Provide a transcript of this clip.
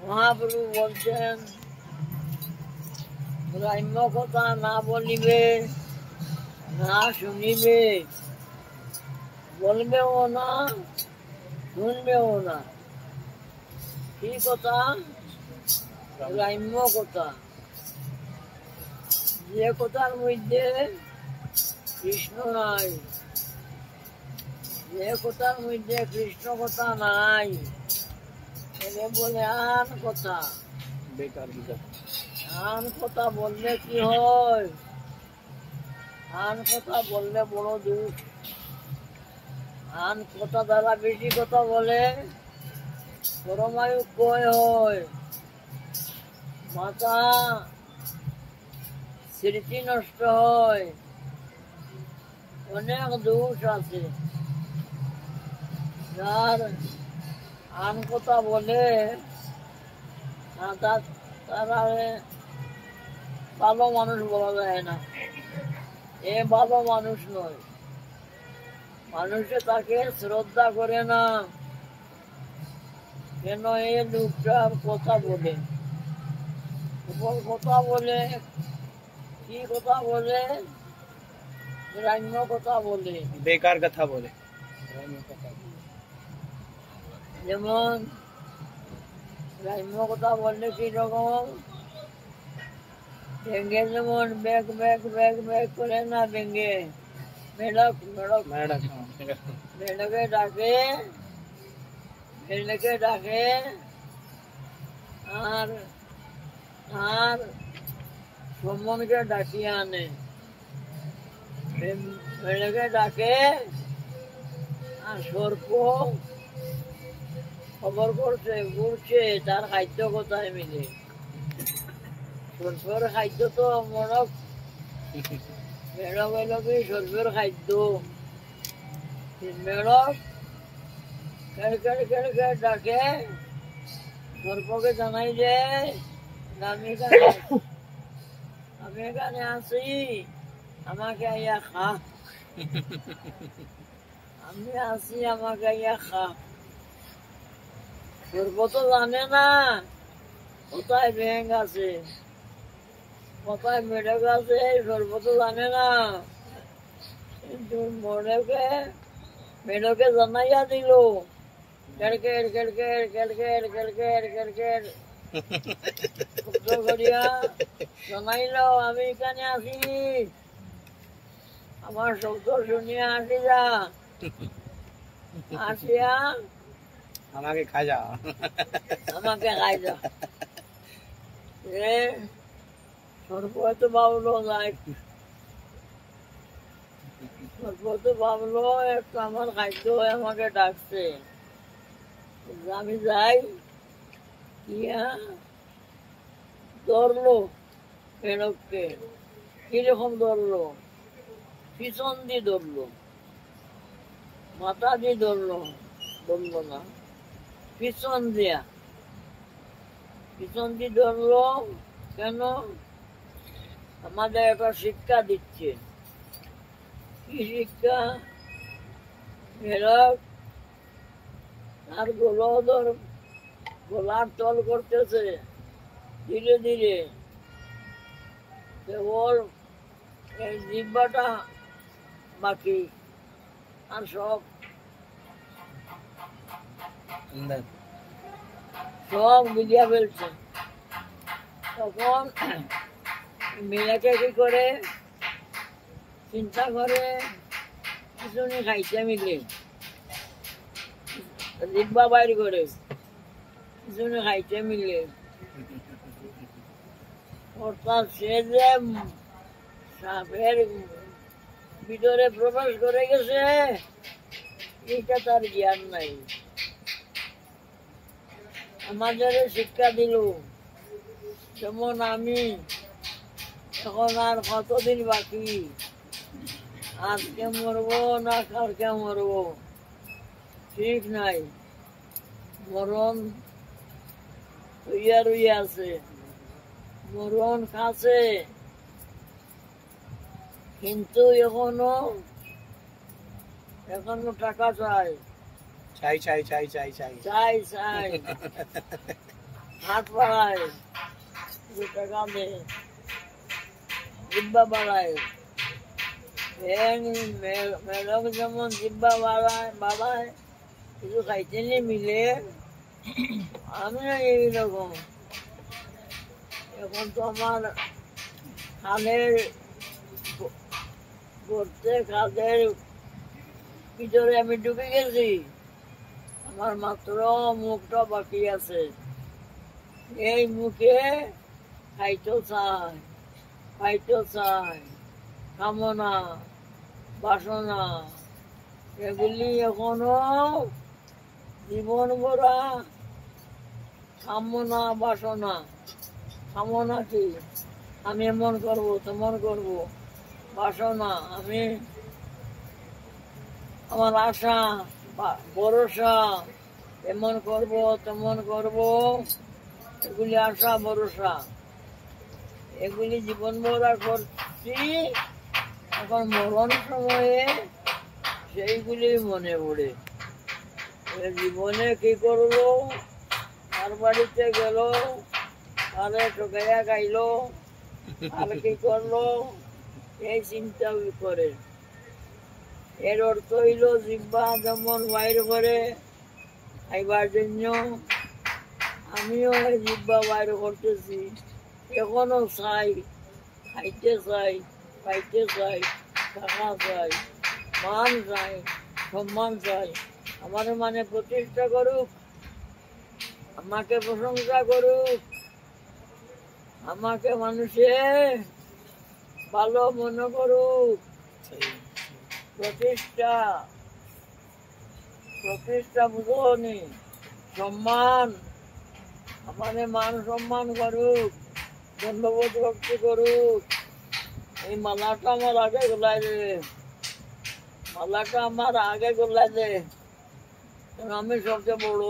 মহাপ্রভু বলছেন গ্রাম্য কথা না বলিবে না শুনিবে, বলবেও না শুনবেও না। কি কথা? গ্রাম্য কথা, যে কথার মধ্যে কৃষ্ণ নাই, যে কথার মধ্যে কৃষ্ণ কথা নাই একে বলে আন কথা। বেকার কথা। আন কথা বললে কি হয়? আন কথা বললে বড় দুঃখ। আন কথা দ্বারা বেশি কথা বলে পরমায়ু ক্ষয় হয়, মাথা স্মৃতি নষ্ট হয়, অনেক দোষ আছে। যার আন কথা বলে তারা ভালো মানুষ বলা যায় না। এ ভালো মানুষ নয়, মানুষে তাকে শ্রদ্ধা করে না। কেন? এ লোকটার কথা বলে, কথা বলে, কি কথা বলে? গ্রাম্য কথা বলে, বেকার কথা বলে। যেমন গ্রাম্য কথা বললে কি রকম? ব্যাঙ্গে যেমন ব্যাগ ব্যাগ ব্যাগ ব্যাগ করে না, ব্যাঙ্গে মেঢক মেঢক মেঢকে ডাকে, মেঢকে ডাকে আর আর সম্মানকে ডাকিয়ে আনে। মেঢকে ডাকে আর সর্প খবর করছে ঘুরছে তার খাদ্য কোথায় মিলে। সর্পের খাদ্য তো মরক, মেঢক হইল কি সর্পের খাদ্য। মেঢক কেড় কেড় কেড় কেড় ডাকে, সর্পকে জানাই যে আমি এখানে আছি, আমাকে আইয়া খা। আমি আছি, আমাকে আইয়া খা। সর্প তো জানে না কোথায় ব্যাঙ আছে, কোথায় মেঢক আছে, সর্প তো জানে না। কিন্তু মেঢকে জানাইয়া দিল, কেড়কেড় কেড়কেড় কেড়কেড় কেড়কেড় কেড়কেড় শব্দ করিয়া জানাইল আমি এখানে আছি, আমার শব্দ শুনিয়া আসি যা। আসিয়া আমাকে খা যা, আমাকে খাই যা। সর্প তো ভাবলো যাই, সর্প তো ভাবলো একটু আমার খাদ্য আমাকে ডাকছে, আমি যাই। ইয়া ধরলো মেঢককে। কিরকম ধরলো? পিছন দিয়ে ধরলো, মাথা দিয়ে ধরলো না, পিছন দিয়ে ধরলো। কেন? আমাদের একটা শিক্ষা দিচ্ছে। কি শিক্ষা? মেঢক তার গোলার তল করতেছে ধীরে ধীরে, কেবল এই জিহ্বাটা বাকি, আর সব মিলিয়া ফেলছে। তখন মেয়েকে কি করে চিন্তা করে, পিছনে খাইছে মিলে জিহ্বা বাইর করে, পিছনে খাইছে মিলে। অর্থাৎ সে যে সাপের ভিতরে প্রবেশ করে গেছে এটা তার জ্ঞান নাই। আমাদের শিক্ষা দিল, যেমন আমি এখন আর কতদিন বাকি, আজকে মরবো না কালকে মরবো ঠিক নাই, মরণ রইয়া আছে, মরণ কাছে, কিন্তু এখনো টাকা চাই, চাই চাই চাই চাই চাই চাই চাই হাত বাড়ায়, 2 টাকা দে, জিব্বা বাড়ায়। মেলক যেমন জিব্বা বাড়ায়, কিছু খাইতে নিয়ে মিলে, আমি এইরকম। এখন তো আমার খালের খালের ভিতরে আমি ঢুকে গেছি, আমার মাত্র মুখটা বাকি আছে। এই মুখে খাইতে চাই, কামনা বাসনা এগুলি এখনো জীবন ভরা কামনা বাসনা। কামনা কি? আমি এমন করবো, তেমন করবো। বাসনা আমি, আমার আশা ভরসা, এমন করব তেমন করব, এগুলি আশা ভরসা, এগুলি জীবন ভরা করছি। এখন মরণ সময়ে সেইগুলি মনে পড়ে। জীবনে কি করলো, কার বাড়িতে গেল, কারে ঠকাইয়া গাইলো, আর কি করলো, এই চিন্তা করে। এর অর্থ হইল জিব্বা যেমন বাইর করে খাইবার জন্য, আমিও এই জিব্বা বাইর করতেছি। এখনো চাই, খাইতে চাই, পাইতে চাই, টাকা চাই, মান চাই, সম্মান চাই। আমার মানে প্রতিষ্ঠা করুক, আমাকে প্রশংসা করুক, আমাকে মানুষে ভালো মনে করুক। প্রতিষ্ঠা বুঝনি, সম্মান, আমাদের মান সম্মান করুক, ধন্যবাদ ভক্তি করুক। এই মালাটা আমার আগে গোলাই দে, মালাটা আমার আগে গোলাই দে, আমি সবচেয়ে বড়।